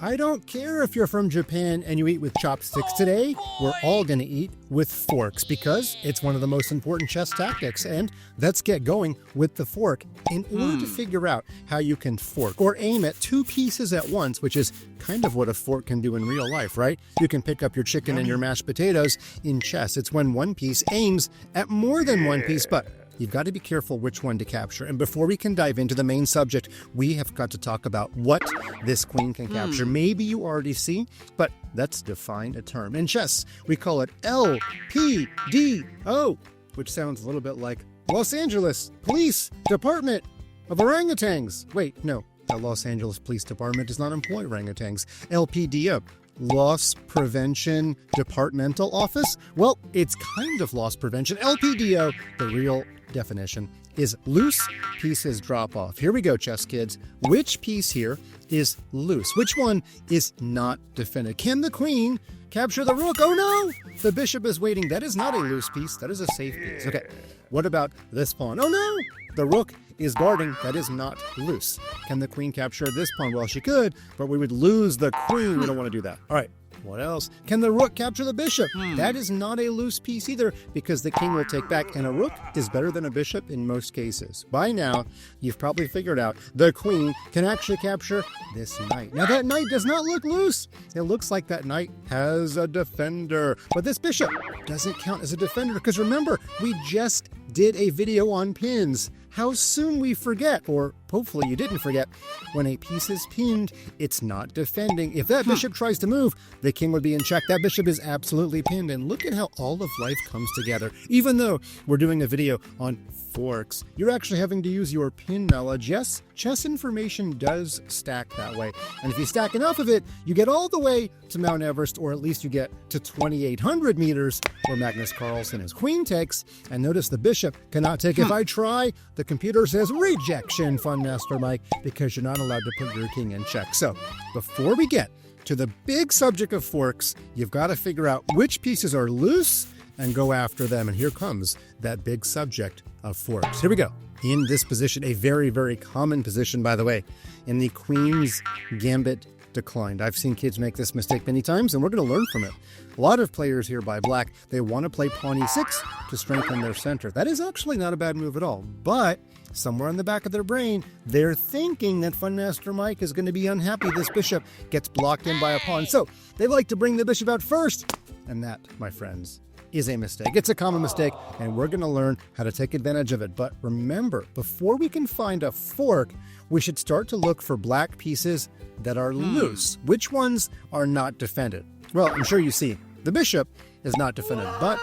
I don't care if you're from Japan and you eat with chopsticks today. We're all going to eat with forks because it's one of the most important chess tactics. And let's get going with the fork. In order to figure out how you can fork or aim at two pieces at once, which is kind of what a fork can do in real life, right? You can pick up your chicken and your mashed potatoes in chess. It's when one piece aims at more than one piece, but you've got to be careful which one to capture. And before we can dive into the main subject, we have got to talk about what this queen can capture. Maybe you already see, but let's define a term. In chess, we call it LPDO, which sounds a little bit like Los Angeles Police Department of Orangutans. Wait, no, the Los Angeles Police Department does not employ orangutans. LPDO. Loss Prevention Departmental Office? Well, it's kind of loss prevention. LPDO, the real definition, is loose pieces drop off. Here we go, chess kids. Which piece here is loose? Which one is not defended? Can the queen capture the rook? Oh no! The bishop is waiting. That is not a loose piece. That is a safe piece. Okay, what about this pawn? Oh no! The rook is guarding. That is not loose. Can the queen capture this pawn? Well, she could, but we would lose the queen. We don't want to do that. All right. What else? Can the rook capture the bishop? That is not a loose piece either because the king will take back, and a rook is better than a bishop in most cases. By now, you've probably figured out the queen can actually capture this knight. Now, that knight does not look loose. It looks like that knight has a defender, but this bishop doesn't count as a defender because remember, we just did a video on pins. How soon we forget, or hopefully you didn't forget, when a piece is pinned, it's not defending. If that bishop tries to move, the king would be in check. That bishop is absolutely pinned, and look at how all of life comes together. Even though we're doing a video on forks, you're actually having to use your pin knowledge. Yes, chess information does stack that way, and if you stack enough of it, you get all the way to Mount Everest, or at least you get to 2,800 meters, where Magnus Carlsen his queen takes, and notice the bishop cannot take. If I try, the computer says rejection, Fun Master Mike, because you're not allowed to put your king in check. So before we get to the big subject of forks, you've got to figure out which pieces are loose and go after them. And here comes that big subject of forks. Here we go. In this position, a very, very common position, by the way, in the Queen's Gambit declined. I've seen kids make this mistake many times, and we're going to learn from it. A lot of players here by black, they want to play pawn e6 to strengthen their center. That is actually not a bad move at all, but somewhere in the back of their brain, they're thinking that Fun Master Mike is going to be unhappy this bishop gets blocked in by a pawn. So they like to bring the bishop out first, and that, my friends, is a mistake. It's a common mistake, and we're going to learn how to take advantage of it. But remember, before we can find a fork, we should start to look for black pieces that are loose. Which ones are not defended? Well, I'm sure you see, the bishop is not defended, but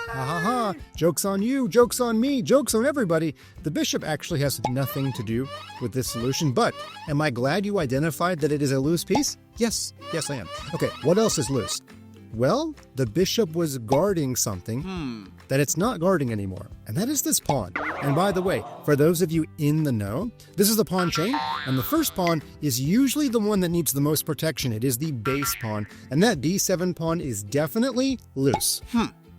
joke's on you, joke's on me, joke's on everybody. The bishop actually has nothing to do with this solution, but am I glad you identified that it is a loose piece? Yes, I am. Okay, what else is loose? Well, the bishop was guarding something that it's not guarding anymore, and that is this pawn. And by the way, for those of you in the know, this is the pawn chain, and the first pawn is usually the one that needs the most protection. It is the base pawn, and that d7 pawn is definitely loose.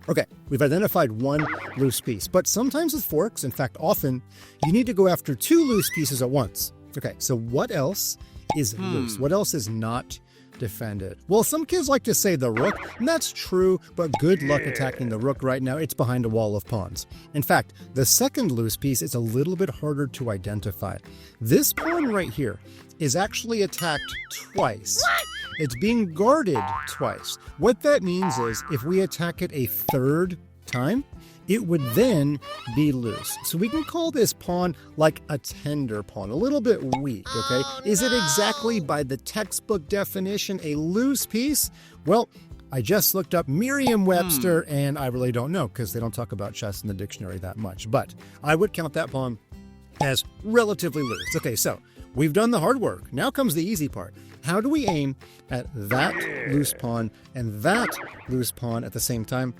Okay, we've identified one loose piece, but sometimes with forks, in fact often, you need to go after two loose pieces at once. Okay, so what else is loose? What else is not defended? Well, some kids like to say the rook, and that's true, but good luck attacking the rook right now. It's behind a wall of pawns. In fact, the second loose piece is a little bit harder to identify. This pawn right here is actually attacked twice. What? It's being guarded twice. What that means is if we attack it a third time, it would then be loose. So we can call this pawn like a tender pawn, a little bit weak, okay? Is it exactly by the textbook definition a loose piece? Well, I just looked up Merriam-Webster, and I really don't know because they don't talk about chess in the dictionary that much. But I would count that pawn as relatively loose. Okay, so we've done the hard work. Now comes the easy part. How do we aim at that loose pawn and that loose pawn at the same time?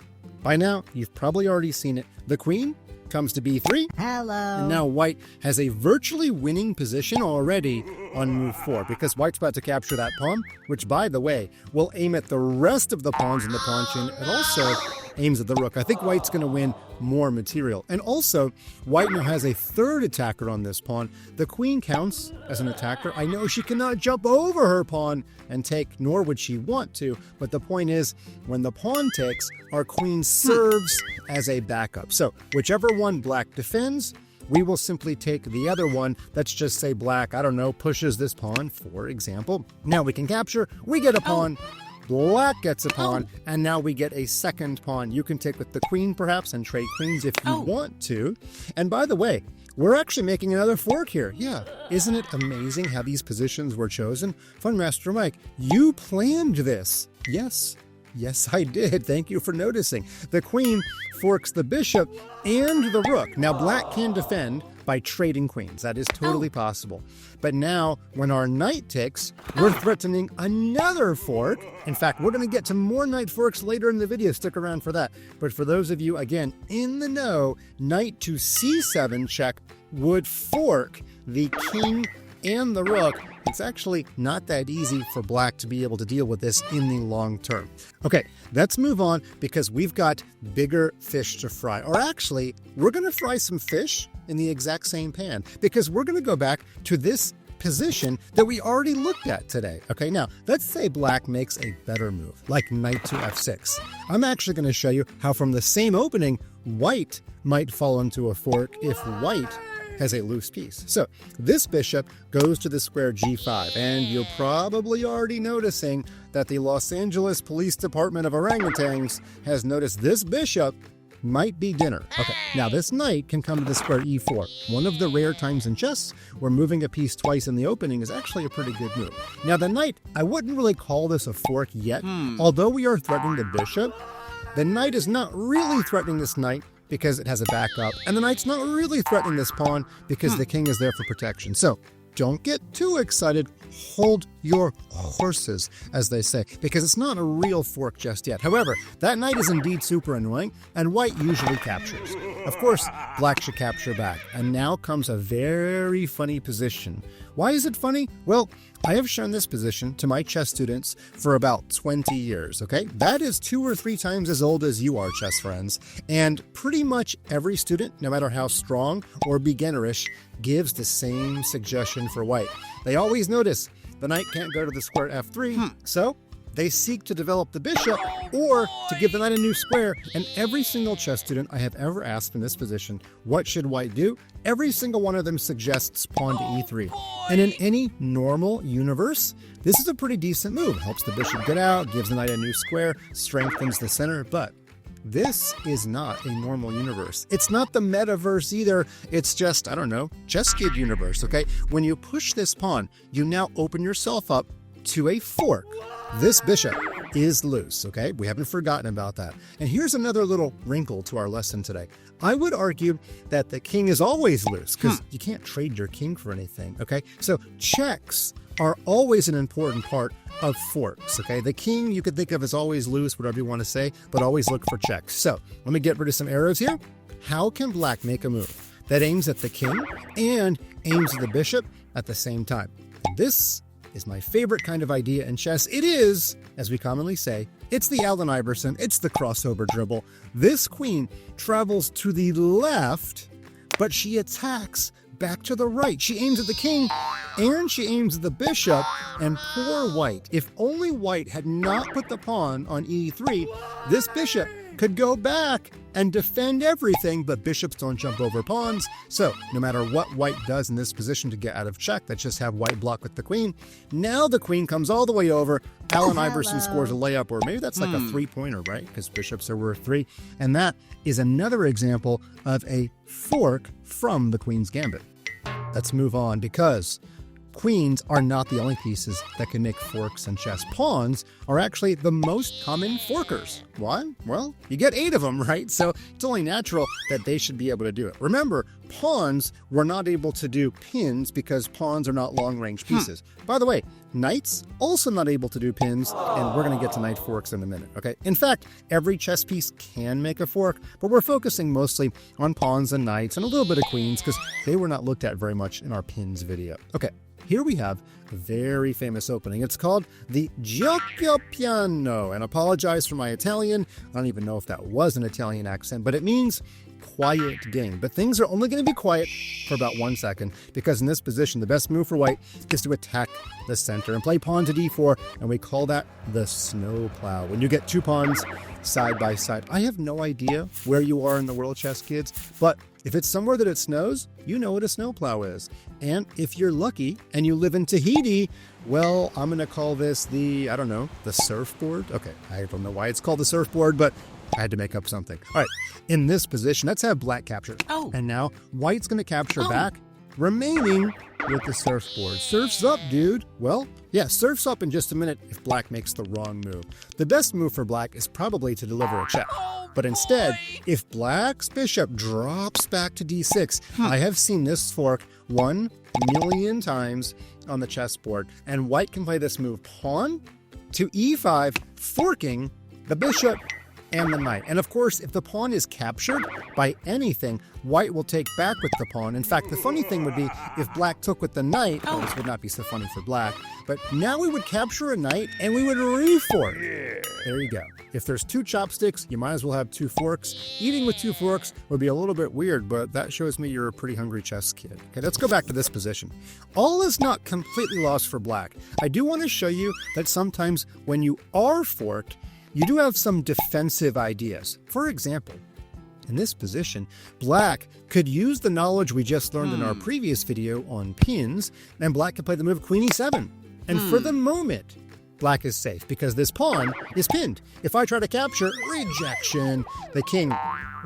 By now, you've probably already seen it. The queen comes to b3. Hello. And now white has a virtually winning position already on move 4 because white's about to capture that pawn, which, by the way, will aim at the rest of the pawns in the pawn chain and also aims at the rook. I think white's going to win more material. And also, white now has a third attacker on this pawn. The queen counts as an attacker. I know she cannot jump over her pawn and take, nor would she want to, but the point is, when the pawn takes, our queen serves as a backup. So whichever one black defends, we will simply take the other one. Let's just say black, I don't know, pushes this pawn, for example. Now we can capture, we get a pawn, black gets a pawn, and now we get a second pawn. You can take with the queen perhaps and trade queens if you want to. And by the way, we're actually making another fork here. Yeah, isn't it amazing how these positions were chosen? Fun Master Mike, you planned this. Yes, I did. Thank you for noticing. The queen forks the bishop and the rook. Now, black can defend by trading queens. That is totally possible. But now, when our knight takes, we're threatening another fork. In fact, we're going to get to more knight forks later in the video. Stick around for that. But for those of you, again, in the know, knight to c7 check would fork the king and the rook. It's actually not that easy for black to be able to deal with this in the long term. Okay, let's move on because we've got bigger fish to fry. Or actually, we're going to fry some fish in the exact same pan because we're going to go back to this position that we already looked at today. Okay, now let's say black makes a better move, like knight to f6. I'm actually going to show you how from the same opening, white might fall into a fork if white has a loose piece. So this bishop goes to the square g5, and you're probably already noticing that the Los Angeles Police Department of Orangutans has noticed this bishop might be dinner. Okay, now this knight can come to the square e4. One of the rare times in chess where moving a piece twice in the opening is actually a pretty good move. Now the knight, I wouldn't really call this a fork yet. Although we are threatening the bishop, the knight is not really threatening this knight because it has a backup, and the knight's not really threatening this pawn because the king is there for protection. So don't get too excited. Hold your horses, as they say, because it's not a real fork just yet. However, that knight is indeed super annoying, and white usually captures. Of course, black should capture back, and now comes a very funny position. Why is it funny? Well, I have shown this position to my chess students for about 20 years, okay? That is 2 or 3 times as old as you are, chess friends. And pretty much every student, no matter how strong or beginnerish, gives the same suggestion for white. They always notice the knight can't go to the square f3, so they seek to develop the bishop or to give the knight a new square. And every single chess student I have ever asked in this position, what should white do? Every single one of them suggests pawn to e3. And in any normal universe, this is a pretty decent move. Helps the bishop get out, gives the knight a new square, strengthens the center, but this is not a normal universe. It's not the metaverse either. It's just, I don't know, ChessKid universe, okay? When you push this pawn, you now open yourself up to a fork. This bishop is loose, okay? We haven't forgotten about that. And here's another little wrinkle to our lesson today. I would argue that the king is always loose because you can't trade your king for anything, okay? So checks are always an important part of forks, okay? The king you could think of as always loose, whatever you want to say, but always look for checks. So let me get rid of some arrows here. How can black make a move that aims at the king and aims at the bishop at the same time? This is my favorite kind of idea in chess. It is, as we commonly say, it's the Allen Iverson, it's the crossover dribble. This queen travels to the left, but she attacks back to the right. She aims at the king and she aims at the bishop, and poor white. If only white had not put the pawn on e3, this bishop could go back and defend everything, but bishops don't jump over pawns. So no matter what white does in this position to get out of check, let's just have white block with the queen. Now the queen comes all the way over. Allen Iverson scores a layup, or maybe that's like a 3-pointer, right? Because bishops are worth 3. And that is another example of a fork from the Queen's Gambit. Let's move on, because queens are not the only pieces that can make forks in chess. Pawns are actually the most common forkers. Why? Well, you get 8 of them, right? So it's only natural that they should be able to do it. Remember, pawns were not able to do pins because pawns are not long-range pieces. By the way, knights also not able to do pins, and we're going to get to knight forks in a minute, okay? In fact, every chess piece can make a fork, but we're focusing mostly on pawns and knights and a little bit of queens because they were not looked at very much in our pins video. Okay. here we have a very famous opening. It's called the Gioco Piano, and apologize for my Italian. I don't even know if that was an Italian accent, but it means quiet game. But things are only going to be quiet for about 1 second, because in this position, the best move for white is to attack the center and play pawn to d4, and we call that the snowplow. When you get two pawns side by side, I have no idea where you are in the world, chess kids, but if it's somewhere that it snows, you know what a snowplow is. And if you're lucky and you live in Tahiti, well, I'm going to call this the surfboard. Okay, I don't know why it's called the surfboard, but I had to make up something. All right, in this position, let's have black capture. Oh. And now white's going to capture back, remaining with the surfboard. Surf's up, dude. Well, yeah, surf's up in just a minute if black makes the wrong move. The best move for black is probably to deliver a check. But instead, if black's bishop drops back to d6, I have seen this fork 1,000,000 times on the chessboard, and white can play this move pawn to e5, forking the bishop and the knight. And of course, if the pawn is captured by anything, white will take back with the pawn. In fact, the funny thing would be if black took with the knight, well, this would not be so funny for black, but now we would capture a knight and we would refork. There you go. If there's two chopsticks, you might as well have two forks. Eating with two forks would be a little bit weird, but that shows me you're a pretty hungry chess kid. Okay, let's go back to this position. All is not completely lost for black. I do want to show you that sometimes when you are forked, you do have some defensive ideas. For example, in this position, black could use the knowledge we just learned in our previous video on pins, and black could play the move Queen e7. And for the moment, black is safe because this pawn is pinned. If I try to capture, rejection, the king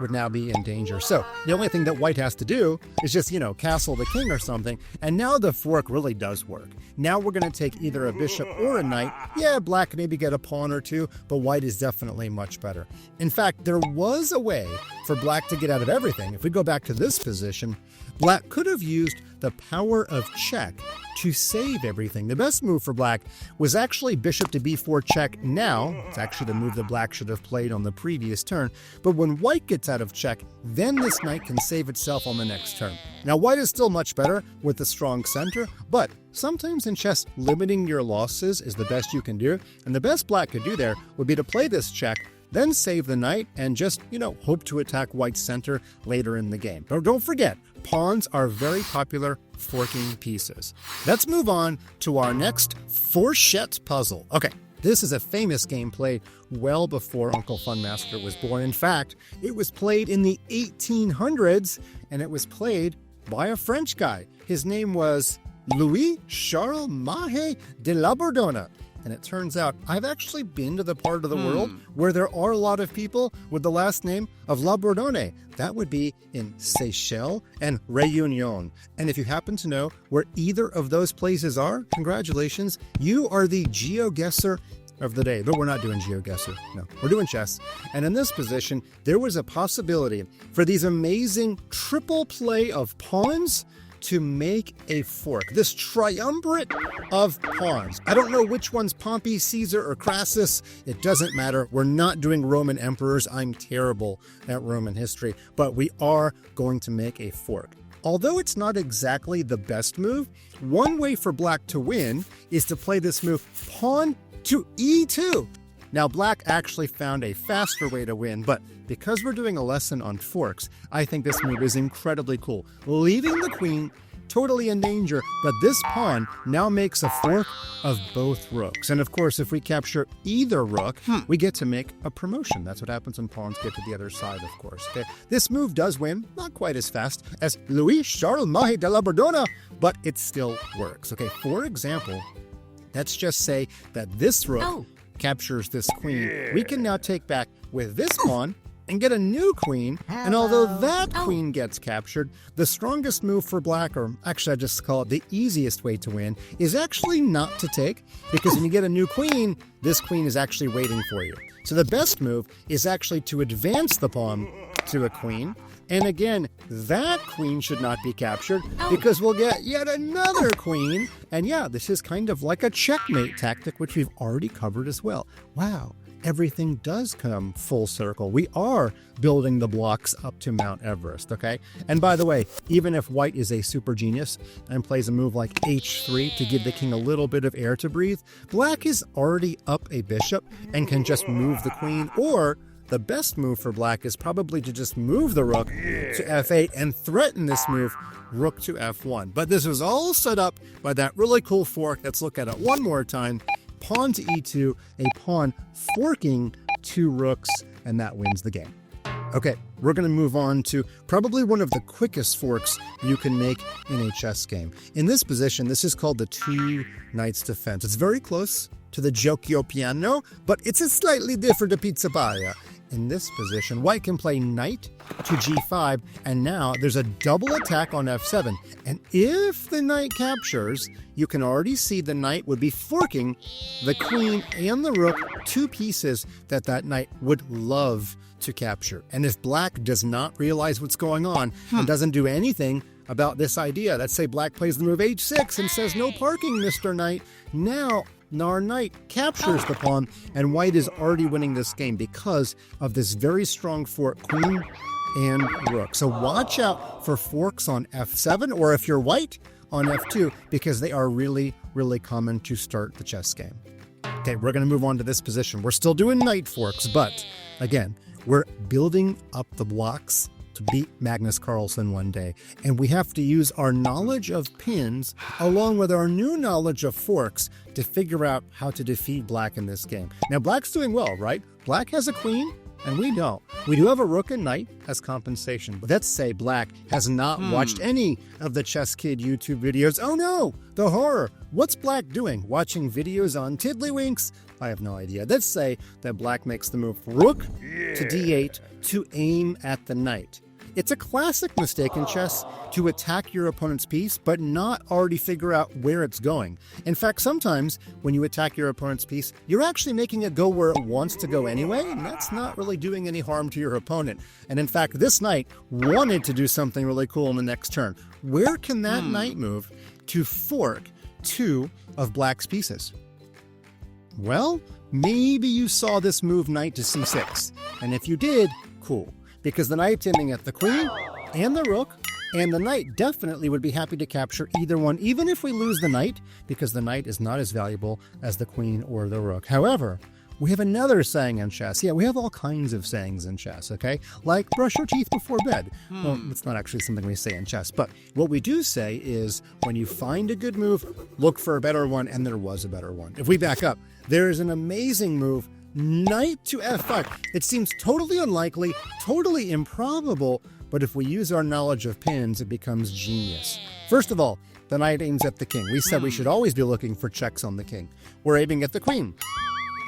would now be in danger. So the only thing that white has to do is just, castle the king or something. And now the fork really does work. Now we're going to take either a bishop or a knight. Yeah, black can maybe get a pawn or two, but white is definitely much better. In fact, there was a way for black to get out of everything. If we go back to this position, black could have used the power of check to save everything. The best move for black was actually bishop to b4 check now. It's actually the move that black should have played on the previous turn. But when white gets out of check, then this knight can save itself on the next turn. Now, white is still much better with a strong center, but sometimes in chess, limiting your losses is the best you can do. And the best black could do there would be to play this check, then save the knight, and just, hope to attack white's center later in the game. But don't forget, pawns are very popular forking pieces. Let's move on to our next fourchette puzzle. Okay, this is a famous game played well before Uncle Funmaster was born. In fact, it was played in the 1800s, and it was played by a French guy. His name was Louis Charles Mahe de la Bourdonnais. And it turns out I've actually been to the part of the world where there are a lot of people with the last name of La Bourdonnais. That would be in Seychelles and Réunion. And if you happen to know where either of those places are, congratulations, you are the GeoGuessr of the day. But we're not doing GeoGuessr. No, we're doing chess. And in this position, there was a possibility for these amazing triple play of pawns to make a fork. This triumvirate of pawns. I don't know which one's Pompey, Caesar, or Crassus. It doesn't matter. We're not doing Roman emperors. I'm terrible at Roman history, but we are going to make a fork. Although it's not exactly the best move, one way for black to win is to play this move pawn to e2. Now, black actually found a faster way to win, but because we're doing a lesson on forks, I think this move is incredibly cool. Leaving the queen totally in danger, but this pawn now makes a fork of both rooks. And of course, if we capture either rook, we get to make a promotion. That's what happens when pawns get to the other side, of course. Okay? This move does win, not quite as fast as Louis Charles Mahe de la Bourdonnais, but it still works. Okay, for example, let's just say that this rook captures this queen. We can now take back with this pawn and get a new queen. And although that queen gets captured, the strongest move for black, or actually I just call it the easiest way to win, is actually not to take, because when you get a new queen, this queen is actually waiting for you. So the best move is actually to advance the pawn to a queen. And again, that queen should not be captured because we'll get yet another queen. And yeah, this is kind of like a checkmate tactic, which we've already covered as well. Wow, everything does come full circle. We are building the blocks up to Mount Everest, okay? And by the way, even if white is a super genius and plays a move like h3 to give the king a little bit of air to breathe, black is already up a bishop and can just move the queen, or the best move for black is probably to just move the rook to f8 and threaten this move, rook to f1. But this was all set up by that really cool fork. Let's look at it one more time. Pawn to e2, a pawn forking 2 rooks, and that wins the game. Okay, we're going to move on to probably one of the quickest forks you can make in a chess game. In this position, this is called the 2 knights defense. It's very close to the Giochio piano, but it's a slightly different a pizza paia. In this position, white can play knight to g5, and now there's a double attack on f7. And if the knight captures, you can already see the knight would be forking the queen and the rook, 2 pieces that knight would love to capture. And if black does not realize what's going on and doesn't do anything about this idea, let's say black plays the move h6 and says, "No parking, Mr. Knight," now our knight captures the pawn, and white is already winning this game because of this very strong fork, queen and rook. So watch out for forks on f7, or if you're white, on f2, because they are really, really common to start the chess game. Okay, we're going to move on to this position. We're still doing knight forks, but again, we're building up the blocks to beat Magnus Carlsen one day. And we have to use our knowledge of pins along with our new knowledge of forks to figure out how to defeat black in this game. Now, black's doing well, right? Black has a queen, and we don't. We do have a rook and knight as compensation. But let's say black has not watched any of the ChessKid YouTube videos. Oh no, the horror. What's black doing? Watching videos on Tiddlywinks? I have no idea. Let's say that black makes the move rook to d8 to aim at the knight. It's a classic mistake in chess to attack your opponent's piece, but not already figure out where it's going. In fact, sometimes when you attack your opponent's piece, you're actually making it go where it wants to go anyway, and that's not really doing any harm to your opponent. And in fact, this knight wanted to do something really cool in the next turn. Where can that knight move to fork 2 of black's pieces? Well, maybe you saw this move knight to c6, and if you did, cool. Because the knight's aiming at the queen and the rook, and the knight definitely would be happy to capture either one, even if we lose the knight, because the knight is not as valuable as the queen or the rook. However, we have another saying in chess. Yeah, we have all kinds of sayings in chess, okay? Like, brush your teeth before bed. Well, it's not actually something we say in chess, but what we do say is, when you find a good move, look for a better one, and there was a better one. If we back up, there is an amazing move, knight to f5. It seems totally unlikely, totally improbable, but if we use our knowledge of pins, it becomes genius. First of all, the knight aims at the king. We said we should always be looking for checks on the king. We're aiming at the queen.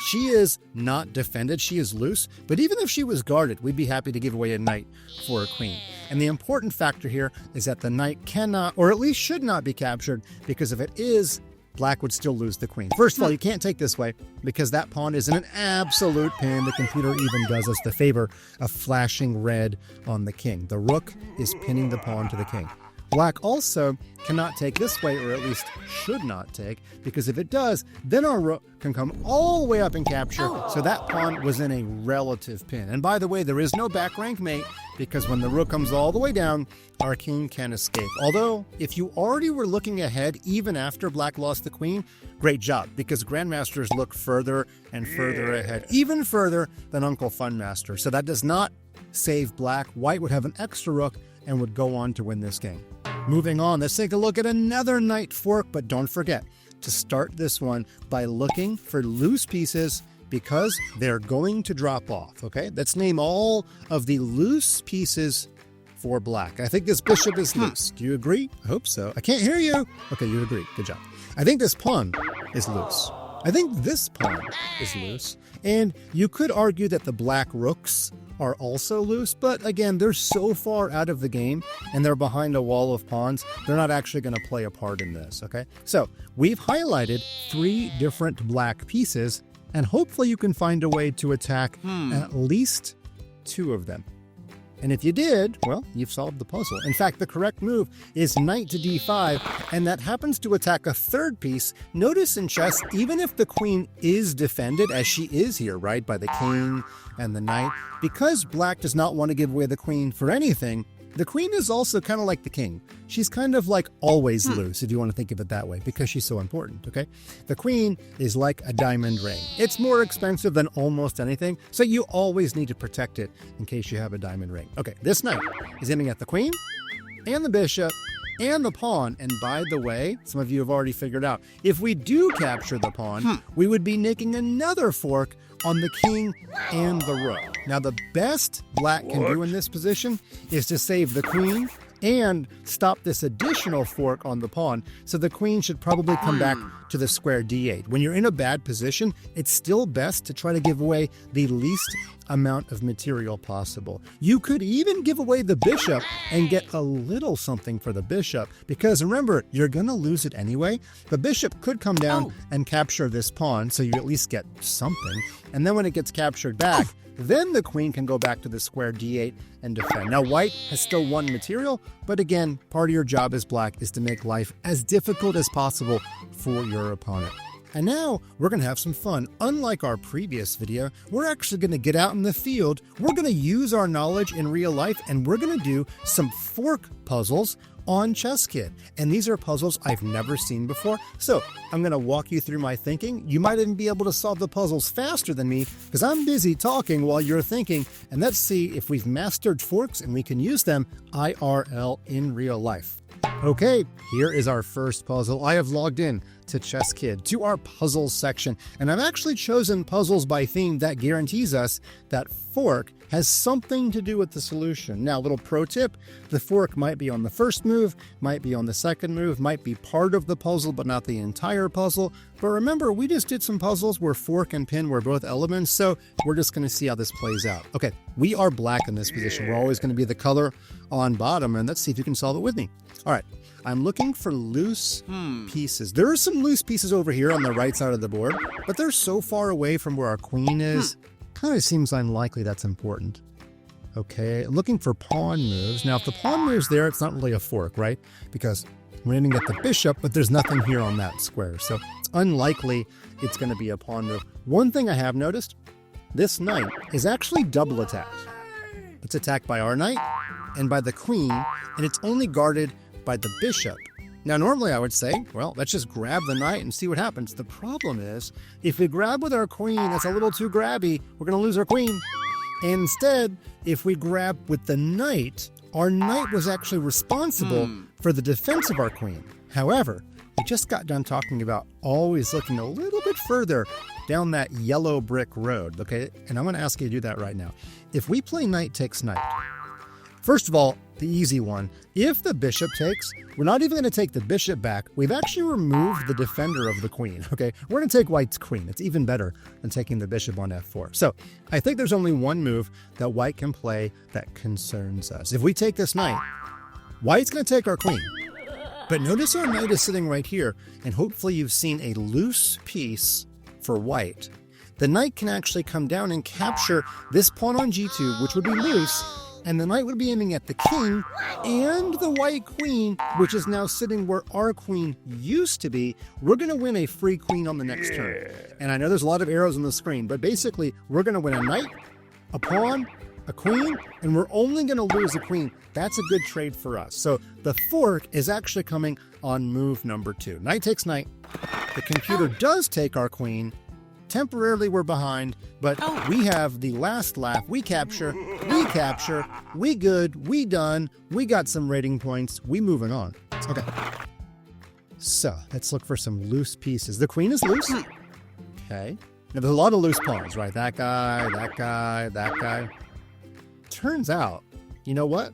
She is not defended, she is loose, but even if she was guarded, we'd be happy to give away a knight for a queen. And the important factor here is that the knight cannot, or at least should not be captured, because if it is, black would still lose the queen. First of all, you can't take this way because that pawn is in an absolute pin. The computer even does us the favor of flashing red on the king. The rook is pinning the pawn to the king. Black also cannot take this way, or at least should not take, because if it does, then our rook can come all the way up and capture, so that pawn was in a relative pin. And by the way, there is no back rank mate, because when the rook comes all the way down, our king can escape. Although, if you already were looking ahead even after black lost the queen, great job, because grandmasters look further and further ahead, even further than Uncle Funmaster. So that does not save black. White would have an extra rook and would go on to win this game. Moving on, let's take a look at another knight fork, but don't forget to start this one by looking for loose pieces, because they're going to drop off, okay? Let's name all of the loose pieces for black. I think this bishop is loose. Do you agree? I hope so. I can't hear you. Okay, you agree. Good job. I think this pawn is loose. I think this pawn is loose. And you could argue that the black rooks are also loose, but again, they're so far out of the game and they're behind a wall of pawns, they're not actually going to play a part in this, okay? So we've highlighted 3 different black pieces, and hopefully you can find a way to attack at least 2 of them. And if you did, well, you've solved the puzzle. In fact, the correct move is knight to d5, and that happens to attack a third piece. Notice in chess, even if the queen is defended, as she is here, right, by the king and the knight, because black does not want to give away the queen for anything, the queen is also kind of like the king. She's kind of like always loose, if you want to think of it that way, because she's so important, okay? The queen is like a diamond ring. It's more expensive than almost anything, so you always need to protect it in case you have a diamond ring. Okay, this knight is aiming at the queen and the bishop and the pawn. And by the way, some of you have already figured out, if we do capture the pawn, we would be making another fork on the king and the rook. Now, the best black can do in this position is to save the queen and stop this additional fork on the pawn. So the queen should probably come back to the square d8. When you're in a bad position, it's still best to try to give away the least amount of material possible. You could even give away the bishop and get a little something for the bishop, because remember, you're going to lose it anyway. The bishop could come down and capture this pawn, so you at least get something. And then when it gets captured back, then the queen can go back to the square d8 and defend. Now, white has still one material, but again, part of your job as black is to make life as difficult as possible for your opponent. And now we're going to have some fun. Unlike our previous video, we're actually going to get out in the field. We're going to use our knowledge in real life, and we're going to do some fork puzzles on ChessKid. And these are puzzles I've never seen before. So I'm going to walk you through my thinking. You might even be able to solve the puzzles faster than me because I'm busy talking while you're thinking. And let's see if we've mastered forks and we can use them IRL in real life. Okay, here is our first puzzle. I have logged in to ChessKid, to our puzzles section, and I've actually chosen puzzles by theme that guarantees us that fork has something to do with the solution. Now, a little pro tip, the fork might be on the first move, might be on the second move, might be part of the puzzle, but not the entire puzzle. But remember, we just did some puzzles where fork and pin were both elements, so we're just going to see how this plays out. Okay, we are black in this position. We're always going to be the color on bottom, and let's see if you can solve it with me. All right, I'm looking for loose pieces. There are some loose pieces over here on the right side of the board, but they're so far away from where our queen is. Kind of seems unlikely that's important. Okay, looking for pawn moves. Now, if the pawn moves there, it's not really a fork, right? Because we're aiming at the bishop, but there's nothing here on that square. So it's unlikely it's going to be a pawn move. One thing I have noticed, this knight is actually double attacked. It's attacked by our knight and by the queen, and it's only guarded by the bishop. Now, normally I would say, well, let's just grab the knight and see what happens. The problem is, if we grab with our queen, that's a little too grabby, we're going to lose our queen. And instead, if we grab with the knight, our knight was actually responsible for the defense of our queen. However, we just got done talking about always looking a little bit further down that yellow brick road, okay? And I'm going to ask you to do that right now. If we play knight takes knight, first of all, the easy one, if the bishop takes, we're not even going to take the bishop back. We've actually removed the defender of the queen, okay? We're going to take white's queen. It's even better than taking the bishop on f4. So I think there's only one move that white can play that concerns us. If we take this knight, white's going to take our queen. But notice our knight is sitting right here, and hopefully you've seen a loose piece for white. The knight can actually come down and capture this pawn on g2, which would be loose, and the knight would be aiming at the king and the white queen, which is now sitting where our queen used to be. We're going to win a free queen on the next turn. And I know there's a lot of arrows on the screen, but basically we're going to win a knight, a pawn, a queen, and we're only going to lose a queen. That's a good trade for us. So the fork is actually coming on move number 2. Knight takes knight. The computer does take our queen. Temporarily we're behind, but we have the last laugh. We capture, we good, we done, we got some rating points, we moving on. Okay. So let's look for some loose pieces. The queen is loose. Okay. Now there's a lot of loose pawns, right? That guy, that guy, that guy. Turns out, you know what?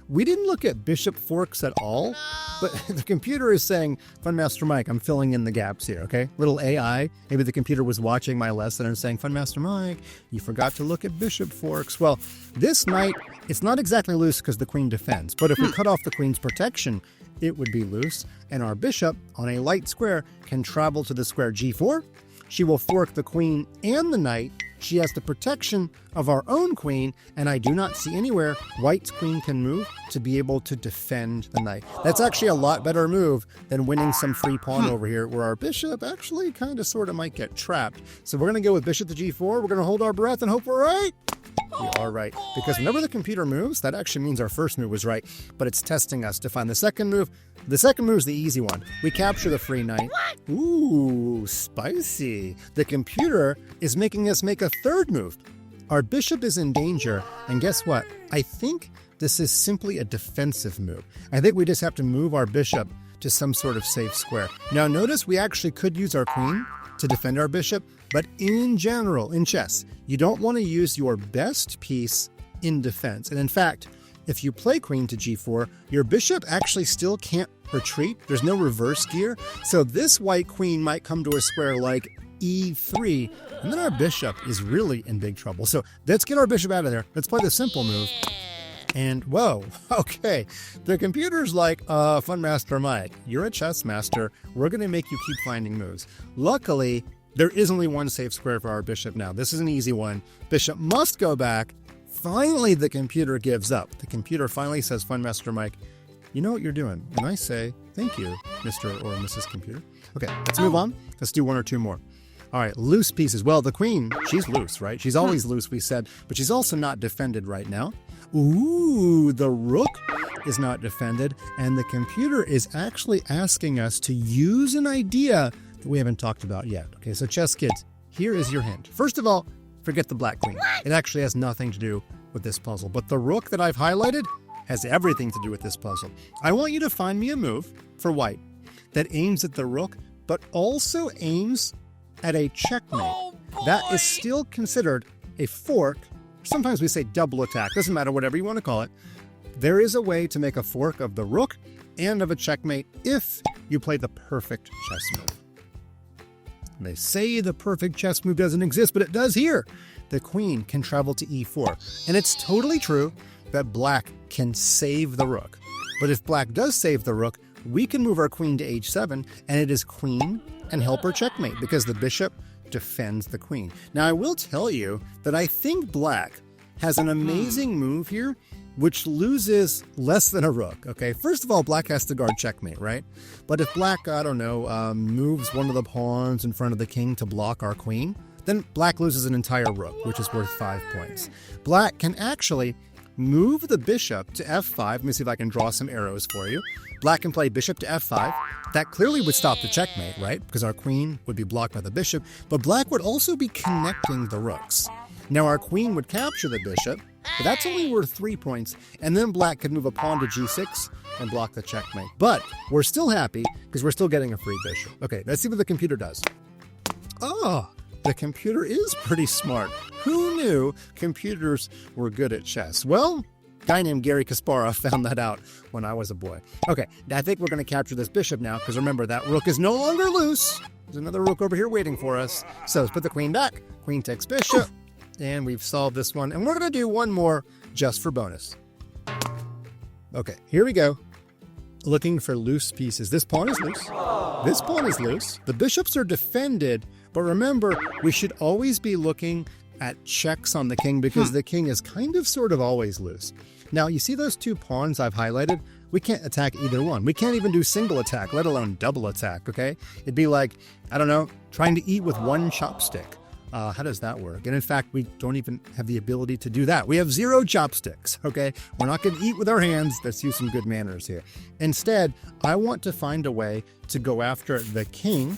We didn't look at bishop forks at all, but the computer is saying, Funmaster Mike, I'm filling in the gaps here, okay? Little AI, maybe the computer was watching my lesson and saying, Funmaster Mike, you forgot to look at bishop forks. Well, this knight, it's not exactly loose because the queen defends, but if we cut off the queen's protection, it would be loose, and our bishop on a light square can travel to the square g4. She will fork the queen and the knight, She has the protection of our own queen, and I do not see anywhere white's queen can move to be able to defend the knight. That's actually a lot better move than winning some free pawn over here, where our bishop actually kind of sort of might get trapped. So we're going to go with bishop to g4. We're going to hold our breath and hope we're right. We are right. Because whenever the computer moves, that actually means our first move was right, but it's testing us to find the second move. The second move is the easy one. We capture the free knight. Ooh, spicy. The computer is making us make a third move. Our bishop is in danger, and guess what? I think this is simply a defensive move. I think we just have to move our bishop to some sort of safe square. Now notice we actually could use our queen to defend our bishop, but in general, in chess, you don't want to use your best piece in defense. And in fact, if you play queen to g4, your bishop actually still can't retreat. There's no reverse gear. So this white queen might come to a square like e3, and then our bishop is really in big trouble. So let's get our bishop out of there. Let's play the simple move. And whoa, okay. The computer's like, Fun Master Mike, you're a chess master. We're going to make you keep finding moves. Luckily, there is only one safe square for our bishop now. This is an easy one. Bishop must go back. Finally, the computer gives up. The computer finally says, Fun Master Mike, you know what you're doing. And I say, thank you, Mr. or Mrs. Computer. Okay, let's move on. Let's do one or two more. All right, loose pieces. Well, the queen, she's loose, right? She's always loose, we said, but she's also not defended right now. Ooh, the rook is not defended, and the computer is actually asking us to use an idea that we haven't talked about yet. Okay, so chess kids, here is your hint. First of all, forget the black queen. It actually has nothing to do with this puzzle, but the rook that I've highlighted has everything to do with this puzzle. I want you to find me a move for white that aims at the rook, but also aims at a checkmate. That is still considered a fork. Sometimes we say double attack. Doesn't matter, whatever you want to call it. There is a way to make a fork of the rook and of a checkmate if you play the perfect chess move. They say the perfect chess move doesn't exist, but it does here. The queen can travel to e4. And it's totally true that black can save the rook. But if black does save the rook, we can move our queen to h7, and it is queen and helper checkmate because the bishop defends the queen. Now, I will tell you that I think black has an amazing move here, which loses less than a rook, okay? First of all, black has to guard checkmate, right? But if black, I don't know, moves one of the pawns in front of the king to block our queen, then black loses an entire rook, which is worth 5 points. Black can actually move the bishop to f5. Let me see if I can draw some arrows for you. Black can play bishop to f5. That clearly would stop the checkmate, right? Because our queen would be blocked by the bishop, but black would also be connecting the rooks. Now our queen would capture the bishop, but that's only worth 3 points, and then black could move a pawn to g6 and block the checkmate. But we're still happy because we're still getting a free bishop. Okay, let's see what the computer does. Oh, the computer is pretty smart. Who knew computers were good at chess? Well, a guy named Gary Kasparov found that out when I was a boy. Okay, I think we're going to capture this bishop now, because remember, that rook is no longer loose. There's another rook over here waiting for us. So let's put the queen back. Queen takes bishop, and we've solved this one. And we're going to do one more just for bonus. Okay, here we go. Looking for loose pieces. This pawn is loose. This pawn is loose. The bishops are defended, but remember, we should always be looking at checks on the king because the king is kind of sort of always loose. Now, you see those two pawns I've highlighted? We can't attack either one. We can't even do single attack, let alone double attack, okay? It'd be like, I don't know, trying to eat with one chopstick. How does that work? And in fact, we don't even have the ability to do that. We have 0 chopsticks, okay? We're not going to eat with our hands. Let's use some good manners here. Instead, I want to find a way to go after the king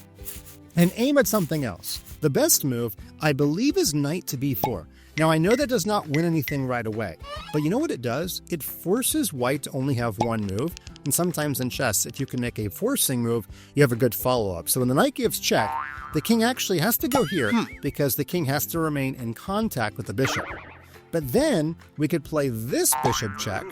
and aim at something else. The best move, I believe, is knight to b4. Now, I know that does not win anything right away, but you know what it does? It forces white to only have one move, and sometimes in chess, if you can make a forcing move, you have a good follow-up. So when the knight gives check, the king actually has to go here because the king has to remain in contact with the bishop. But then we could play this bishop check,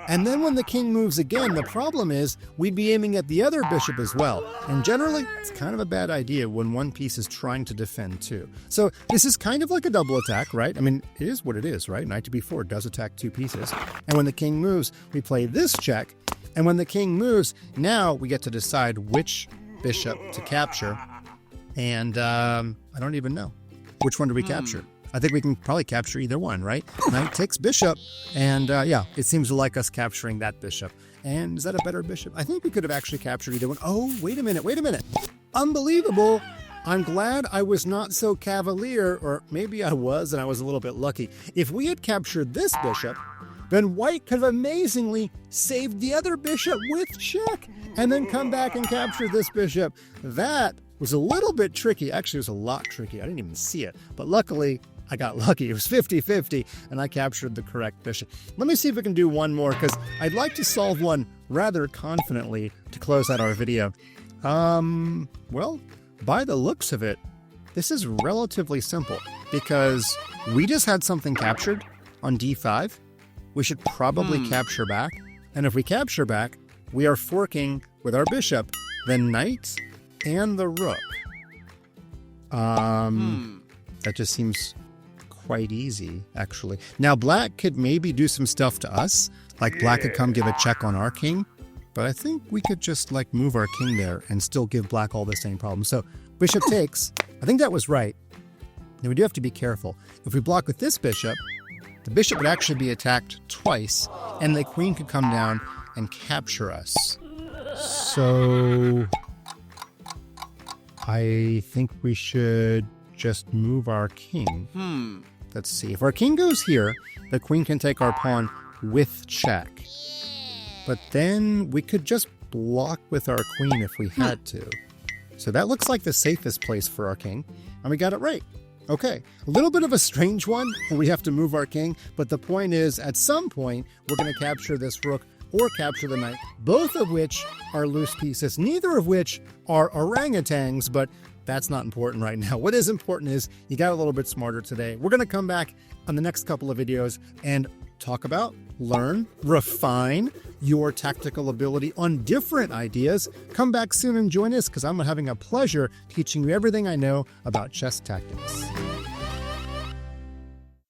and then when the king moves again, the problem is we'd be aiming at the other bishop as well. And generally, it's kind of a bad idea when one piece is trying to defend too. So this is kind of like a double attack, right? I mean, it is what it is, right? Knight to b4 does attack 2 pieces. And when the king moves, we play this check. And when the king moves, now we get to decide which bishop to capture. And I don't even know. Which one do we capture? I think we can probably capture either one, right? Knight takes bishop, and yeah, it seems to like us capturing that bishop. And is that a better bishop? I think we could have actually captured either one. Oh, wait a minute. Unbelievable. I'm glad I was not so cavalier, or maybe I was and I was a little bit lucky. If we had captured this bishop, then white could have amazingly saved the other bishop with check and then come back and capture this bishop. That was a little bit tricky. Actually, it was a lot tricky. I didn't even see it. But luckily, I got lucky. It was 50-50, and I captured the correct bishop. Let me see if we can do one more, because I'd like to solve one rather confidently to close out our video. Well, by the looks of it, this is relatively simple, because we just had something captured on d5. We should probably capture back. And if we capture back, we are forking with our bishop, the knight, and the rook. That just seems quite easy, actually. Now, black could maybe do some stuff to us. Like, black could come give a check on our king. But I think we could just, like, move our king there and still give black all the same problems. So, bishop takes. I think that was right. Now, we do have to be careful. If we block with this bishop, the bishop would actually be attacked twice, and the queen could come down and capture us. So I think we should just move our king. Let's see. If our king goes here, the queen can take our pawn with check. But then we could just block with our queen if we had to. So that looks like the safest place for our king. And we got it right. Okay, a little bit of a strange one where we have to move our king. But the point is, at some point, we're going to capture this rook or capture the knight, both of which are loose pieces, neither of which are orangutans, but that's not important right now. What is important is you got a little bit smarter today. We're going to come back on the next couple of videos and talk about, learn, refine your tactical ability on different ideas. Come back soon and join us, because I'm having a pleasure teaching you everything I know about chess tactics.